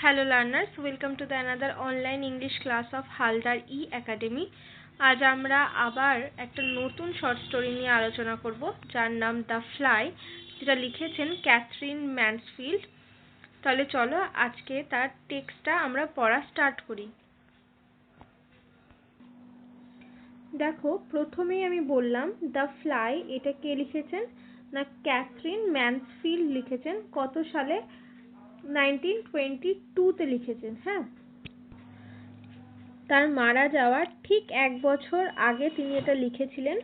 Hello learners, welcome to the another online English class of Haldar E academy. আজ আমরা আবার একটা নতুন শর্ট স্টোরি নিয়ে আলোচনা করব, যার নাম দ্য ফ্লাই, যেটা লিখেছেন ক্যাথরিন ম্যানসফিল্ড। তাহলে চলো আজকে তার টেক্সটটা আমরা পড়া স্টার্ট করি। দেখো, প্রথমেই আমি বললাম দ্য ফ্লাই, এটা কে লিখেছেন না ক্যাথরিন ম্যানসফিল্ড লিখেছেন। কত সালে? 1922-তে লিখেছেন। হ্যাঁ, তার মারা যাওয়ার ঠিক 1 বছর আগে তিনি এটা লিখেছিলেন।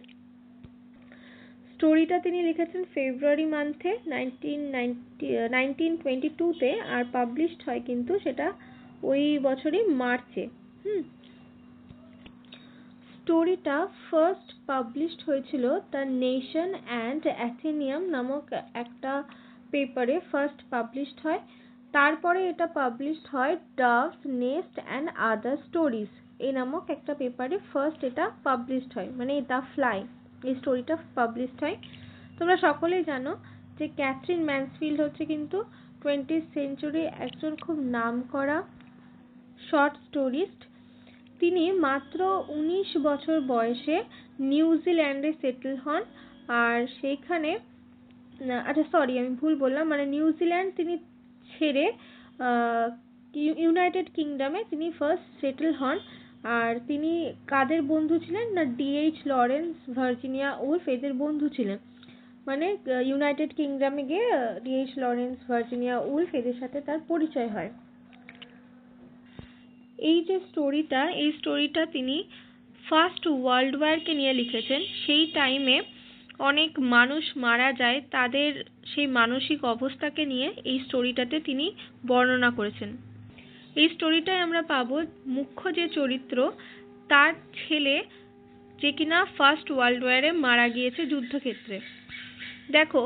স্টোরিটা তিনি লিখেছেন ফেব্রুয়ারি মান্থে 1922-তে, আর পাবলিশড হয় কিন্তু সেটা ওই বছরই মার্চে। স্টোরিটা ফার্স্ট পাবলিশড হয়েছিল দ্য নেশন অ্যান্ড অ্যাথেনিয়াম নামক একটা পেপারে ফার্স্ট পাবলিশড হয়। তারপরে এটা পাবলিশড হয় ডাভস নেস্ট অ্যান্ড আদার স্টোরিজ এই নামক একটা পেপারে ফার্স্ট এটা পাবলিশড হয়, মানে দ্য ফ্লাই এই স্টোরিটা পাবলিশড হয়। তোমরা সকলেই জানো যে ক্যাথরিন ম্যানসফিল্ড হচ্ছে কিন্তু 20th সেঞ্চুরি একজন খুব নামকরা শর্ট স্টোরিস্ট। তিনি মাত্র 19 বছর বয়সে নিউজিল্যান্ডে সেটেল হন, আর সেইখানে আমি ভুল বললাম, মানে নিউজিল্যান্ড তিনি ছেড়ে ইউনাইটেড কিংডমে তিনি ফার্স্ট সেটেল হন। আর তিনি কাদের বন্ধু ছিলেন না D.H. লরেন্স, ভার্জিনিয়া উলফ এদের বন্ধু ছিলেন। মানে ইউনাইটেড কিংডমে গিয়ে D.H. লরেন্স, ভার্জিনিয়া উলফ এদের সাথে তার পরিচয় হয়। এই যে স্টোরিটা, এই স্টোরিটা তিনি ফার্স্ট ওয়ার্ল্ড ওয়ারকে নিয়ে লিখেছেন। সেই টাইমে অনেক মানুষ মারা যায়, তাদের সেই মানসিক অবস্থাকে নিয়ে এই স্টোরিটাতে তিনি বর্ণনা করেছেন। এই স্টোরিটায় আমরা পাবো মুখ্য যে চরিত্র, তার ছেলে যে কিনা ফার্স্ট ওয়ার্ল্ড ওয়ারে মারা গিয়েছে যুদ্ধক্ষেত্রে। দেখো,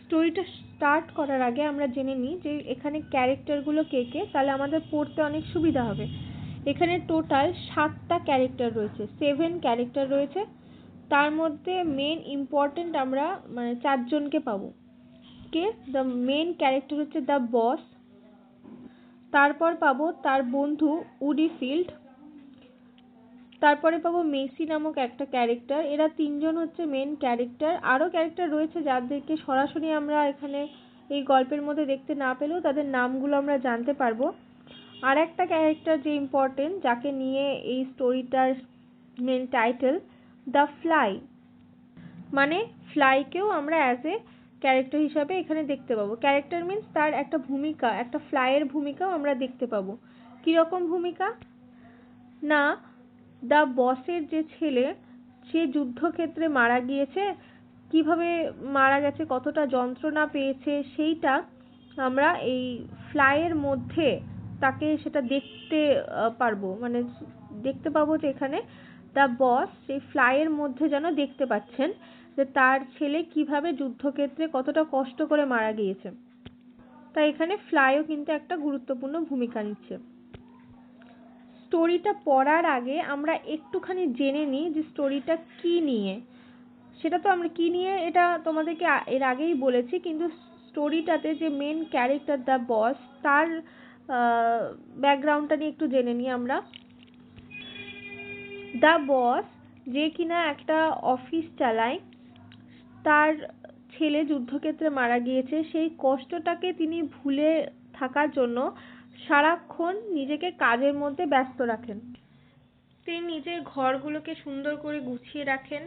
স্টোরিটা স্টার্ট করার আগে আমরা জেনে নিই যে এখানে ক্যারেক্টারগুলো কে কে, তাহলে আমাদের পড়তে অনেক সুবিধা হবে। এখানে টোটাল 7টা ক্যারেক্টার রয়েছে, 7 ক্যারেক্টার রয়েছে। তার মধ্যে মেন ইম্পর্টেন্ট আমরা মানে 4 জনকে পাবো। কে? দ্য মেন ক্যারেক্টার হচ্ছে দ্য বস, তারপর পাবো তার বন্ধু উডিফিল্ড, তারপরে পাবো মেসি নামক একটা ক্যারেক্টার। এরা 3 জন হচ্ছে মেন ক্যারেক্টার। আরও ক্যারেক্টার রয়েছে যাদেরকে সরাসরি আমরা এখানে এই গল্পের মধ্যে দেখতে না পেলেও তাদের নামগুলো আমরা জানতে পারবো। আর একটা ক্যারেক্টার যে ইম্পর্টেন্ট, যাকে নিয়ে এই স্টোরিটার মেন টাইটেল দ্য ফ্লাই, মানে ফ্লাইকেও আমরা অ্যাজ এ ক্যারেক্টার হিসাবে এখানে দেখতে পাবো। ক্যারেক্টার মিন্স তার একটা ভূমিকা, একটা ফ্লাইয়ের ভূমিকাও আমরা দেখতে পাবো। কীরকম ভূমিকা? না, দ্য বসের যে ছেলে, সে যুদ্ধক্ষেত্রে মারা গিয়েছে, কিভাবে মারা গেছে, কতটা যন্ত্রণা পেয়েছে, সেইটা আমরা এই ফ্লাইয়ের মধ্যে তাকে সেটা দেখতে পারবো। মানে দেখতে পাবো যে এখানে দ্য বস সেই ফ্লাইয়ের মধ্যে যেন দেখতে পাচ্ছেন যে তার ছেলে কিভাবে যুদ্ধক্ষেত্রে কতটা কষ্ট করে মারা গিয়েছে। তাই এখানে ফ্লাইও কিন্তু একটা গুরুত্বপূর্ণ ভূমিকা নিচ্ছে। স্টোরিটা পড়ার আগে আমরা একটুখানি জেনে নিই যে স্টোরিটা কি নিয়ে। সেটা তো আমরা কি নিয়ে এটা তোমাদেরকে এর আগেই বলেছি, কিন্তু স্টোরিটাতে যে মেন ক্যারেক্টার দ্য বস, তার ব্যাকগ্রাউন্ডটা নিয়ে একটু জেনে নিই আমরা। দ্য বস যে কিনা একটা অফিস চালায়, তার ছেলে যুদ্ধক্ষেত্রে মারা গিয়েছে, সেই কষ্টটাকে তিনি ভুলে থাকার জন্য সারাক্ষণ নিজেকে কাজের মধ্যে ব্যস্ত রাখেন। তিনি নিজের ঘরগুলোকে সুন্দর করে গুছিয়ে রাখেন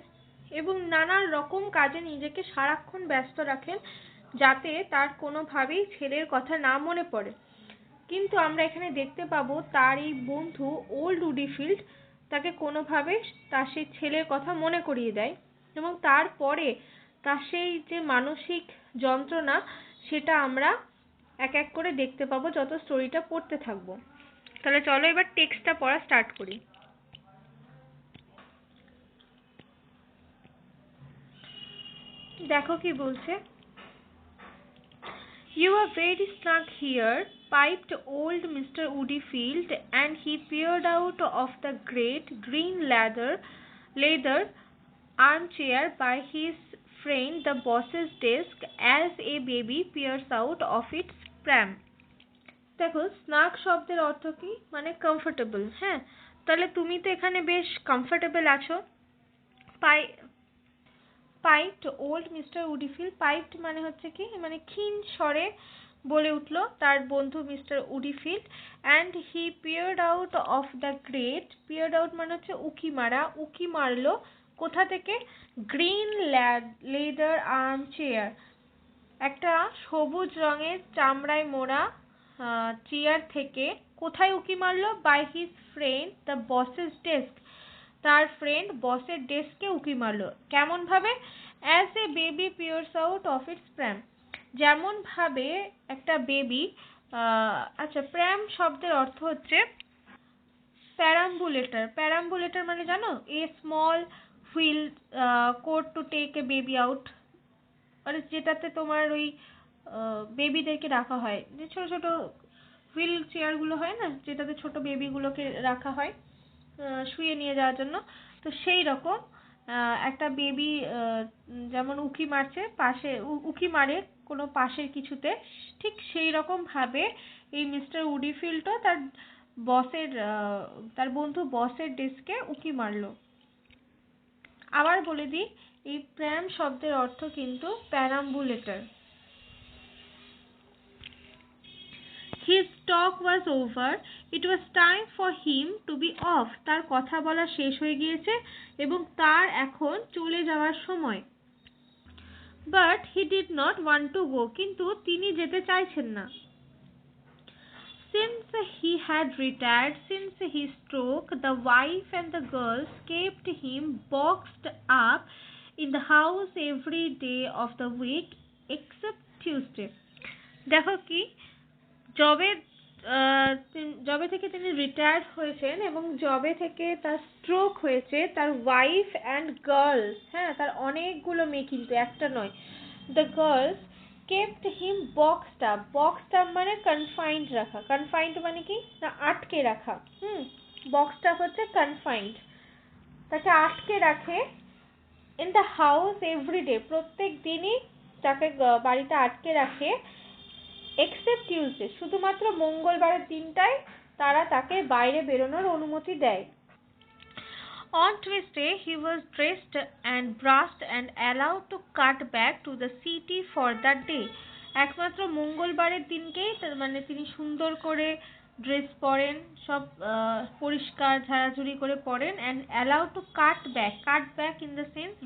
এবং নানা রকম কাজে নিজেকে সারাক্ষণ ব্যস্ত রাখেন, যাতে তার কোনোভাবেই ছেলের কথা না মনে পড়ে। কিন্তু আমরা এখানে দেখতে পাবো তার এই বন্ধু ওল্ড উডিফিল্ড তাকে কোনোভাবে তার সেই ছেলের কথা মনে করিয়ে দেয়, এবং তারপরে তার সেই যে মানসিক যন্ত্রণা, সেটা আমরা এক এক করে দেখতে পাবো যত স্টোরিটা পড়তে থাকবো। তাহলে চলো এবার টেক্সটটা পড়া স্টার্ট করি। দেখো কি বলছে। You are very snug here, piped old Mr. Woodfield, and he peered out of the great green leather armchair by his friend the boss's desk as a baby peers out of its pram. দেখো স্নাগ শব্দের অর্থ কি, মানে comfortable. হ্যাঁ, তাহলে তুমি তো এখানে বেশ কমফোর্টেবল আছো। পাইপড ওল্ড মিস্টার উডিফিল্ড, পাইপড মানে হচ্ছে কি, মানে ক্ষীণ স্বরে বলে উঠল তার বন্ধু mister Woodifield. And he peered out of the great, peered out মানে হচ্ছে উকি মারা, উকি মারলো কোথা থেকে, গ্রিন লেদার আর্ম চেয়ার, একটা সবুজ রঙের চামড়ায় মোড়া চেয়ার থেকে। কোথায় উকি মারলো, by his friend the boss's desk, তার ফ্রেন্ড বসের ডেস্কে উকি মারলো। কেমন ভাবে, as a baby peers out of its pram, যেমন ভাবে একটা বেবি, আচ্ছা প্র্যাম শব্দের অর্থ হচ্ছে প্যারাম্বুলেটর। প্যারাম্বুলেটর মানে জানো, a small wheel cot to take a baby out, মানে যেটাতে তোমার ওই বেবিদেরকে রাখা হয়, যে ছোট ছোট হুইল চেয়ারগুলো হয় না, যেটাতে ছোট বেবিগুলোকে রাখা হয় শুয়ে নিয়ে যাওয়ার জন্য। তো সেই রকম একটা বেবি যেমন উকি মারছে পাশে, উকি মারে কোনো পাশের কিছুতে, ঠিক সেই রকম ভাবে এই মিস্টার উডিফিল্ডও তার বসের তার বন্ধু বসের ডেস্কে উকি মারলো। আবার বলে দিই, এই প্র্যাম শব্দের অর্থ কিন্তু প্যারাম্বুলেটর। His talk was over. It was time for him to be off. তার কথা বলা শেষ হয়ে গিয়েছে এবং তার এখন চলে যাওয়ার সময়। But he did not want to go. কিন্তু তিনি যেতে চাইছেন না। Since he had retired, since his stroke, the wife and the girls kept him boxed up in the house every day of the week except Tuesday. দেখো কি, জবে থেকে তিনি রিটায়ার্ড হয়েছেন এবং জবে থেকে তার স্ট্রোক হয়েছে, তার ওয়াইফ অ্যান্ড গার্লস, হ্যাঁ তার অনেকগুলো মেয়ে কিন্তু একটা নয়, the girls kept him boxed up. Boxed up মানে কনফাইন্ড রাখা, কনফাইন্ড মানে কি না আটকে রাখা, বক্সড আপ হচ্ছে কনফাইন্ড, তাকে আটকে রাখে। ইন দ্য হাউস এভরিডে, প্রত্যেক দিনই তাকে বাড়িতে আটকে রাখে। এক্সেপ্ট টিউসডে, শুধুমাত্র মঙ্গলবারের দিনটাই তারা তাকে বাইরে বেরোনোর অনুমতি দেয়। On Tuesday he was dressed and brushed and allowed to cut back to the city for that day. একমাত্র মঙ্গলবারের দিনকেই মানে তিনি সুন্দর করে ড্রেস পরেন, সব পরিষ্কার ঝাড়াঝুড়ি করে পরেন, and allowed to cut back in the sense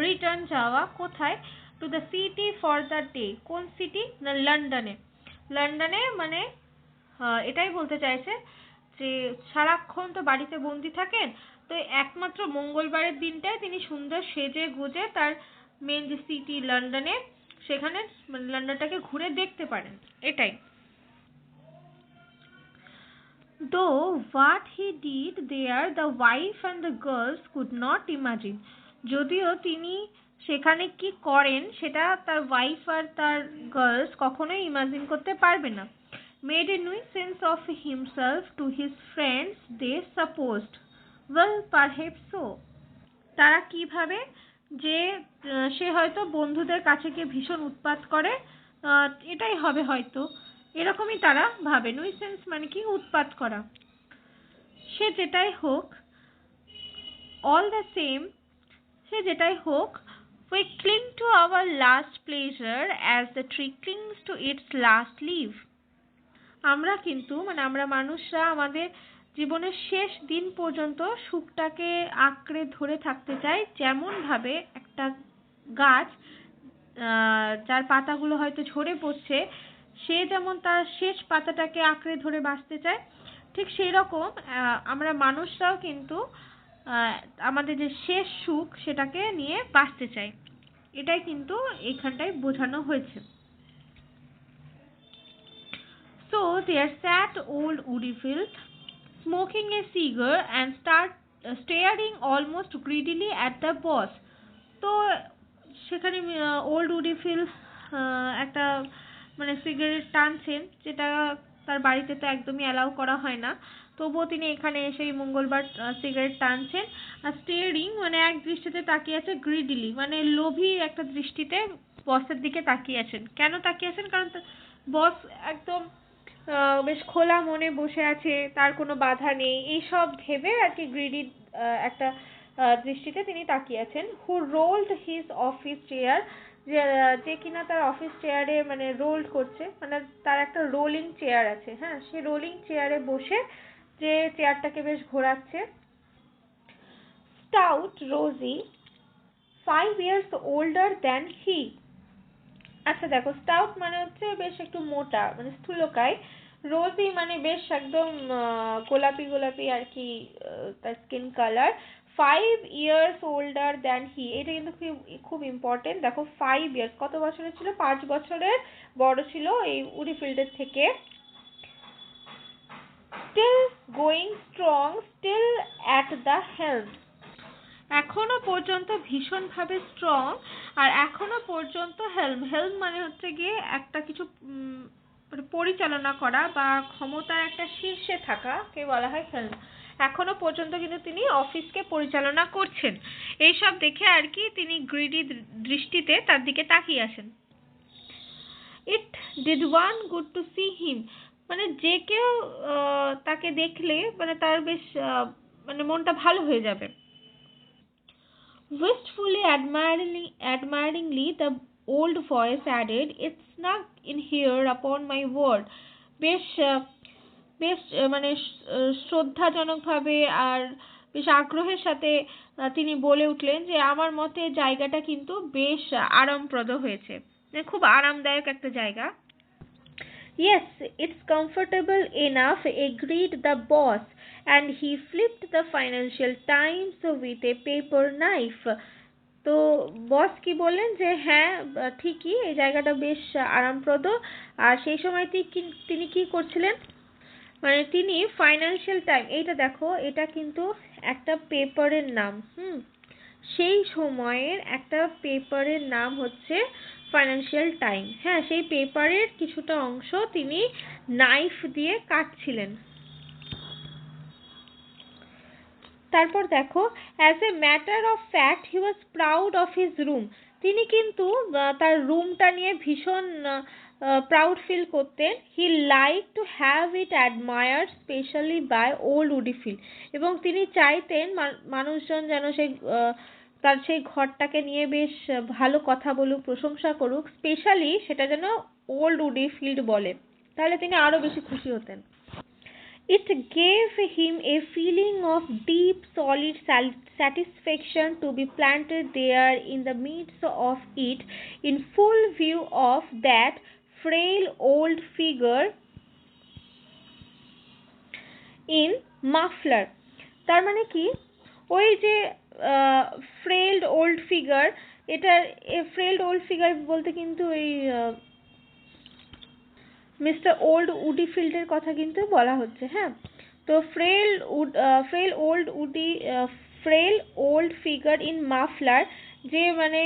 return যাওয়া কোথায়, to the city for that day. কোন সিটি না লন্ডনে মানে এটাই বলতে চাইছে যে সারাক্ষণ তো বাড়িতে বন্দি থাকেন, তো একমাত্র মঙ্গলবারের দিনটায় তিনি সুন্দর সেজে গুজে তার মেন যে সিটি লন্ডনে, সেখানে মানে লন্ডনটাকে ঘুরে দেখতে পারেন, এটাই। Though what he did there the wife and the girls could not imagine. যদিও তিনি সেখানে কি করেন সেটা তার ওয়াইফ আর তার গার্লস কখনোই ইমাজিন করতে পারবে না। Made a nuisance of himself to his friends they supposed. Well, perhaps so. তারা কি ভাবে যে সে হয়তো বন্ধুদের কাছে গিয়ে ভীষণ উৎপাত করে, এটাই হবে হয়তো, এরকমই তারা ভাবে। নুইসেন্স মানে কি উৎপাত করা। সে যেটাই হোক, অল দ্য সেম, সে যেটাই হোক, we cling to our last pleasure as the tree clings to its last leaf. আমরা কিন্তু মানে আমরা মানুষরা আমাদের জীবনের শেষ দিন পর্যন্ত সুখটাকে আঁকড়ে ধরে থাকতে চাই, যেমন ভাবে একটা গাছ যার পাতাগুলো হয়তো ঝরে পড়ছে, সে যেমন তার শেষ পাতাটাকে আঁকড়ে ধরে বাঁচতে চায়, ঠিক সেই রকম আমরা মানুষরাও কিন্তু আমাদের যে শেষ সুখ সেটাকে নিয়ে বাঁচতে চাই, এটাই কিন্তু এইখানটায় বোঝানো হয়েছে। So there sat old Woodfield smoking a cigar and staring almost greedily at the boss. তো সেখানে ওল্ড উডিফিল্ড একটা মানে সিগারেট টানছেন, যেটা তার বাড়িতে তো একদমই অ্যালাউ করা হয় না, তবুও তিনি এখানে এসে মঙ্গলবার সিগারেট টানছেন। আর স্টেয়ারিং মানে এক দৃষ্টিতে তাকিয়ে আছে, গ্রিডিলি মানে লোভী একটা দৃষ্টিতে বসের দিকে তাকিয়ে আছেন। কেন তাকিয়ে আছেন? কারণ বস একদম বেশ খোলা মনে বসে আছে, তার কোনো বাধা নেই, এইসব ভেবে আর কি গ্রিডি একটা দৃষ্টিতে তিনি তাকিয়ে আছেন। হু রোল্ড হিজ অফিস চেয়ার, যে কিনা তার অফিস চেয়ারে মানে রোল্ড করছে, মানে তার একটা রোলিং চেয়ার আছে, হ্যাঁ, সে রোলিং চেয়ারে বসে যে চেয়ারটাকে বেশ ঘোরাচ্ছে। Stout Rosie 5 years older than he। আচ্ছা দেখো, স্টাউট মানে হচ্ছে বেশ একটু মোটা, মানে স্থূলকায়। রোজি মানে বেশ একদম গোলাপি গোলাপি আর কি তার skin colour. 5 years older than he, এটা কিন্তু খুব খুব ইম্পর্টেন্ট। দেখো 5 years, কত বছরের ছিল? 5 বছরের বড় ছিল এই উডি-ফিল্ডের থেকে। Still going strong, still at the helm, এখনো পর্যন্ত ভীষণভাবে স্ট্রং, আর এখনো পর্যন্ত হেল্ম। হেল্ম মানে হচ্ছে গিয়ে একটা কিছু পরিচালনা করা বা ক্ষমতার একটা শীর্ষে থাকা কে বলা হয় হেল্ম। এখনো পর্যন্ত কিন্তু তিনি অফিসকে পরিচালনা করছেন। এইসব দেখে আর কি তিনি গ্রিডি দৃষ্টিতে তার দিকে তাকিয়ে আসেন। It did one good to see him, মানে যে কেউ তাকে দেখলে মানে তার বেশ মানে মনটা ভালো হয়ে যাবে। Wistfully admiringly, the old voice added, "It's snug in here, upon my word." বেশ বেশ মানে শ্রদ্ধাজনকভাবে আর বেশ আগ্রহের সাথে তিনি বলে উঠলেন যে আমার মতে জায়গাটা কিন্তু বেশ আরামপ্রদ হয়েছে, মানে খুব আরামদায়ক একটা জায়গা। Yes, it's comfortable enough, agreed the boss, and he flipped the Financial Times with a paper knife. তো বস কি বললেন যে হ্যাঁ ঠিকই, এই জায়গাটা বেশ আরামপ্রদ। আর সেই সময় তিনি কি করছিলেন, মানে তিনি ফাইন্যান্সিয়াল টাইম, এইটা দেখো এটা কিন্তু একটা পেপারের নাম, সেই সময়ের একটা পেপারের নাম হচ্ছে ফাইন্যান্সিয়াল টাইম। হ্যাঁ, সেই পেপারের কিছুটা অংশ তিনি নাইফ দিয়ে কাটছিলেন। তারপর দেখো, as a matter of fact he was proud of his room, তিনি কিন্তু তার রুমটা নিয়ে ভীষণ প্রাউড ফিল করতেন। He like to have it admired specially by old Woodifield, এবং তিনি চাইতেন মানুষজন যেন সেই তার সেই ঘরটাকে নিয়ে বেশ ভালো কথা বলুক, প্রশংসা করুক, স্পেশালি সেটা যেন ওল্ড উডিফিল্ড বলে, তাহলে তিনি আরো বেশি খুশি হতেন। It gave him a feeling of deep, solid satisfaction to be planted there in the midst of it, in full view of that frail old figure in muffler। তার মানে কি, ওই যে ফ্রেইল্ড ওল্ড ফিগার, এটা ফ্রেইল্ড ওল্ড ফিগার বলতে কিন্তু ওই mister old উডিফিল্ডের কথা কিন্তু বলা হচ্ছে। হ্যাঁ, তো frail old figure in muffler, যে মানে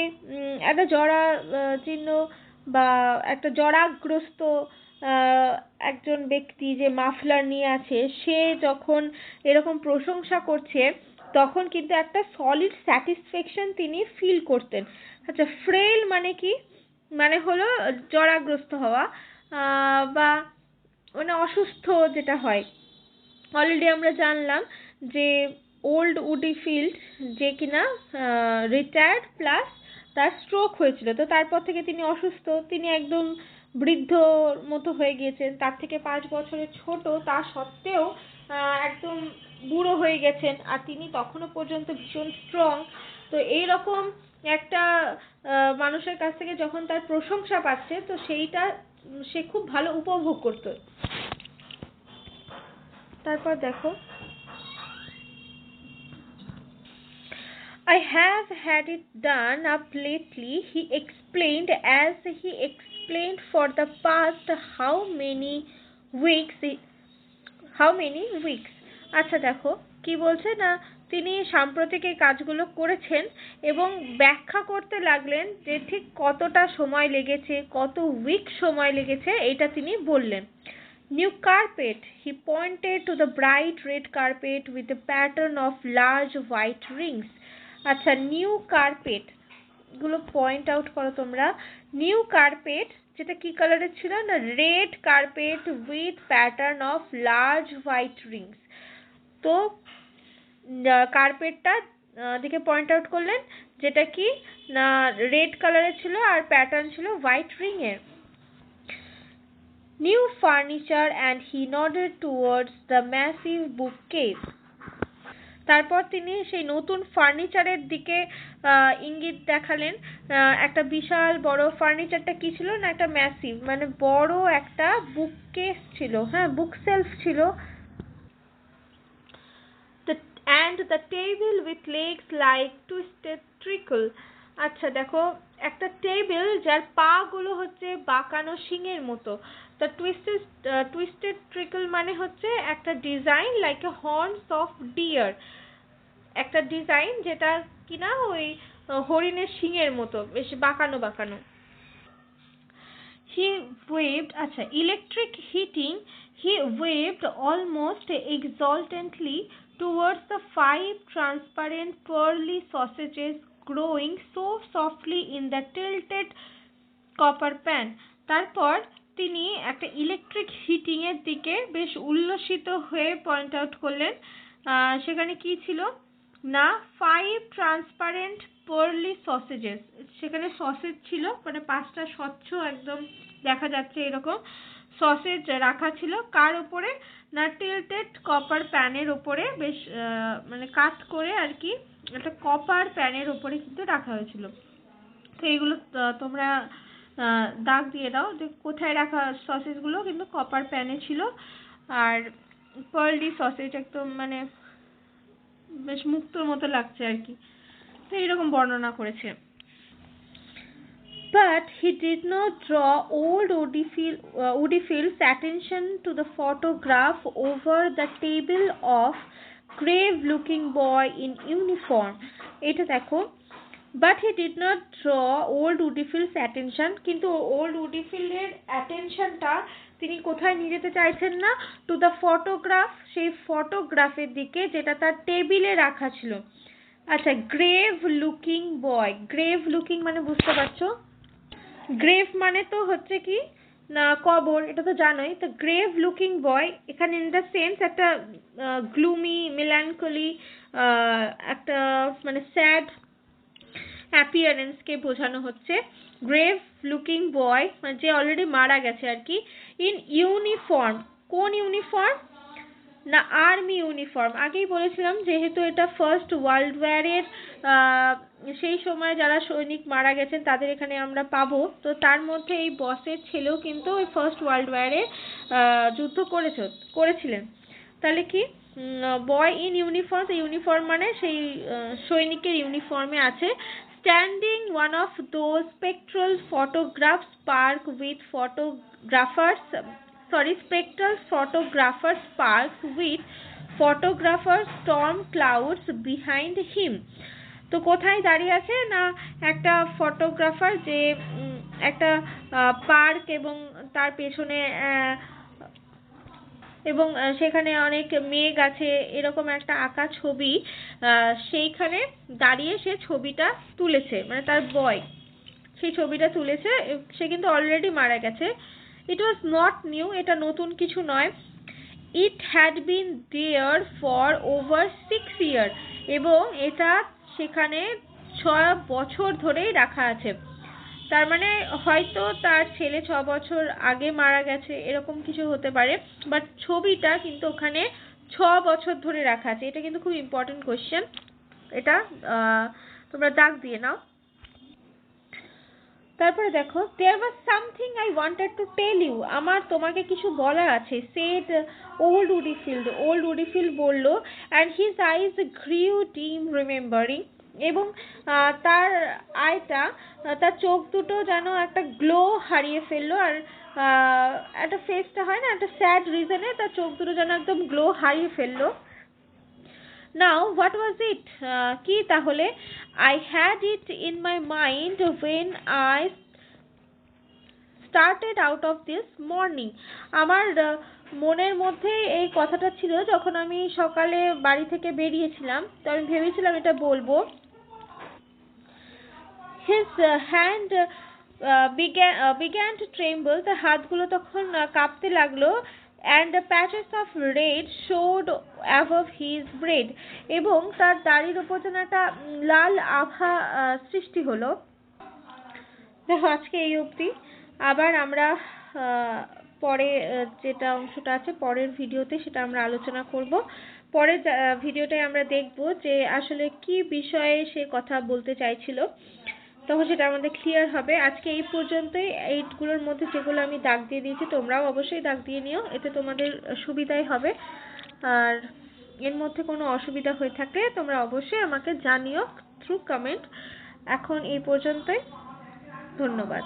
একটা জরা চিহ্ন বা একটা জরাগ্রস্ত একজন ব্যক্তি যে মাফলার নিয়ে আছে, সে যখন এরকম প্রশংসা করছে তখন কিন্তু একটা সলিড স্যাটিসফ্যাকশন তিনি ফিল করতেন। আচ্ছা, ফ্রেল মানে কি, মানে হলো জরাগ্রস্ত হওয়া বা মানে অসুস্থ যেটা হয়। অলরেডি আমরা জানলাম যে ওল্ড উডিফিল্ড যে কিনা রিটায়ার্ড প্লাস তার স্ট্রোক হয়েছিল, তো তারপর থেকে তিনি অসুস্থ, তিনি একদম বৃদ্ধ মতো হয়ে গিয়েছেন, তার থেকে 5 বছরের ছোট, তা সত্ত্বেও একদম বুড়ো হয়ে গেছেন, আর তিনি তখনো পর্যন্ত ভীষণ স্ট্রং। তো এইরকম একটা মানুষের কাছ থেকে যখন তার প্রশংসা পাচ্ছে, তো সেইটা সে খুব ভালো উপভোগ করত। তারপর দেখো, I have had it done up lately, he explained, as he explained for the past how many weeks. আচ্ছা দেখো কি বলছে না, তিনি সাম্প্রতিক এই কাজগুলো করেছেন এবং ব্যাখ্যা করতে লাগলেন যে ঠিক কতটা সময় লেগেছে, কত উইক সময় লেগেছে, এটা তিনি বললেন। New carpet, he pointed to the bright red carpet with a pattern of large white rings। আচ্ছা, নিউ কার্পেট গুলো পয়েন্ট আউট করো তোমরা। নিউ কার্পেট যেটা কি কালারের ছিল না, red carpet with pattern of large white Rings. তো কার্পেটটা দিকে পয়েন্ট আউট করলেন, যেটা কি না রেড কালারের ছিল আর প্যাটার্ন ছিল হোয়াইট রিং এর। New furniture and he নডেড towards the massive bookcase. তারপর তিনি সেই নতুন ফার্নিচারের দিকে ইঙ্গিত দেখালেন। একটা বিশাল বড়, ফার্নিচারটা কি ছিল না, একটা ম্যাসিভ মানে বড় একটা বুককেস ছিল, হ্যাঁ বুক সেলফ ছিল। And the table with legs like twisted treacle. আচ্ছা দেখো, একটা টেবিল যার পা গুলো হচ্ছে বাঁকানো শিঙের মতো। The twisted treacle মানে হচ্ছে একটা design like a horns of deer, একটা ডিজাইন যেটা কিনা ওই হরিণের শিঙের মতো, বেশ বাঁকানো বাঁকানো। He waved, আচ্ছা electric heating, he waved almost exultantly towards the 5 transparent pearly sausages growing so softly in the tilted copper pan. তারপর তিনি একটা ইলেকট্রিক হিটিং এর দিকে বেশ উল্লসিত হয়ে পয়েন্ট আউট করলেন। সেখানে কি ছিল না, 5 ট্রান্সপারেন্ট পার্লি সসেজেস, সেখানে সসেজ ছিল, মানে 5টা স্বচ্ছ একদম দেখা যাচ্ছে এরকম সসেজ রাখা ছিল। কার উপরে না, টিল্টেড কপার প্যানের উপরে, বেশ মানে কাট করে আর কি একটা কপার প্যানের উপরে কিন্তু রাখা হয়েছিল। তো এইগুলো তোমরা দাগ দিয়ে দাও যে কোথায় রাখা সসেজগুলো, কিন্তু কপার প্যানে ছিল। আর পার্লি সসেজ একদম মানে বেশ মুক্তোর মতো লাগছে আর কি, তো এইরকম বর্ণনা করেছে। But he did not draw old Woodfield's attention to the photograph over the table of grave-looking boy in uniform. এটা দেখো, but he did not draw old Woodfield's attention, কিন্তু old Woodfield's attentionটা তিনি কোথায় নিয়ে যেতে চাইছেন না, to the photograph, সেই ফটোগ্রাফের দিকে যেটা তার টেবিলে রাখা ছিল। আচ্ছা, গ্রেভ লুকিং বয়, গ্রেভ লুকিং মানে বুঝতে পারছো, গ্রেভ মানে তো হচ্ছে কি না কবর, এটা তো জানোই। তো গ্রেভ লুকিং বয় এখানে ইন দ্য সেন্স একটা গ্লুমি মেলানকলি, একটা মানে স্যাড অ্যাপিয়ারেন্স কে বোঝানো হচ্ছে। গ্রেভ লুকিং বয় মানে যে অলরেডি মারা গেছে আর কি। ইন ইউনিফর্ম, কোন ইউনিফর্ম না, আর্মি ইউনিফর্ম। আগেই বলেছিলাম যেহেতু এটা ফার্স্ট ওয়ার্ল্ড ওয়ারের সেই সময় যারা সৈনিক মারা গেছেন তাদের এখানে আমরা পাবো। তো তার মধ্যে এই বসের ছেলেও কিন্তু ওই ফার্স্ট ওয়ার্ল্ড ওয়ারে যুদ্ধ করেছিলেন। তাহলে কি বয় ইন ইউনিফর্ম, ইউনিফর্ম মানে সেই সৈনিকের ইউনিফর্মে আছে। Standing one of those spectral photographers parks with photographers storm clouds behind him. তো কোথায় দাঁড়িয়ে আছে না, একটা ফটোগ্রাফার যে একটা পার্ক এবং তার পেছনে এবং সেখানে অনেক মেঘ আছে এরকম একটা আঁকা ছবি, সেইখানে দাঁড়িয়ে সে ছবিটা তুলেছে, মানে তার বয় সেই ছবিটা তুলেছে। সে কিন্তু অলরেডি মারা গেছে। ইট ওয়াজ নট নিউ, এটা নতুন কিছু নয়। It had been there for over 6 years, এবং এটা সেখানে 6 বছর ধরেই রাখা আছে। তার মানে হয়তো তার ছেলে 6 বছর আগে মারা গেছে, এরকম কিছু হতে পারে, বাট ছবিটা কিন্তু ওখানে 6 বছর ধরে রাখা আছে। এটা কিন্তু খুব ইম্পর্টেন্ট কোয়েশ্চেন, এটা তোমরা দাগ দিয়ে নাও। তারপরে দেখো, there was something I wanted to tell you, আমার তোমাকে কিছু বলার আছে, said old Woodfield বলল, and his eyes grew dim remembering, এবং তার আয়টা, তার চোখ দুটো যেন একটা গ্লো হারিয়ে ফেললো। আর একটা ফেসটা হয় না একটা স্যাড রিজনে, তার চোখ দুটো যেন একদম গ্লো হারিয়ে ফেললো। Now what was it? কি তাহলে? I had it in my mind when I started out of this morning. আমার মনের মধ্যে এই কথাটা ছিল যখন আমি সকালে বাড়ি থেকে বেরিয়েছিলাম, তো আমি ভেবেছিলাম এটা বলবো। His hand began to tremble, তার হাতগুলো তখন কাঁপতে লাগলো, and the patches of red showed above his braid, এবং তার দাড়ির উপর যেন একটা লাল আভা সৃষ্টি হলো। দেখো আজকে এই অবধি। আবার আমরা পরে যেটা অংশটা আছে পরের ভিডিওতে সেটা আমরা আলোচনা করব। পরের ভিডিওটায় আমরা দেখব যে আসলে কি বিষয়ে সে কথা বলতে চাইছিল, তখন সেটা আমাদের ক্লিয়ার হবে। আজকে এই পর্যন্তই। এইগুলোর মধ্যে যেগুলো আমি দাগ দিয়ে দিয়েছি তোমরাও অবশ্যই দাগ দিয়ে নিও, এতে তোমাদের সুবিধাই হবে। আর এর মধ্যে কোনো অসুবিধা হয়ে থাকলে তোমরা অবশ্যই আমাকে জানিও থ্রু কমেন্ট। এখন এই পর্যন্তই, ধন্যবাদ।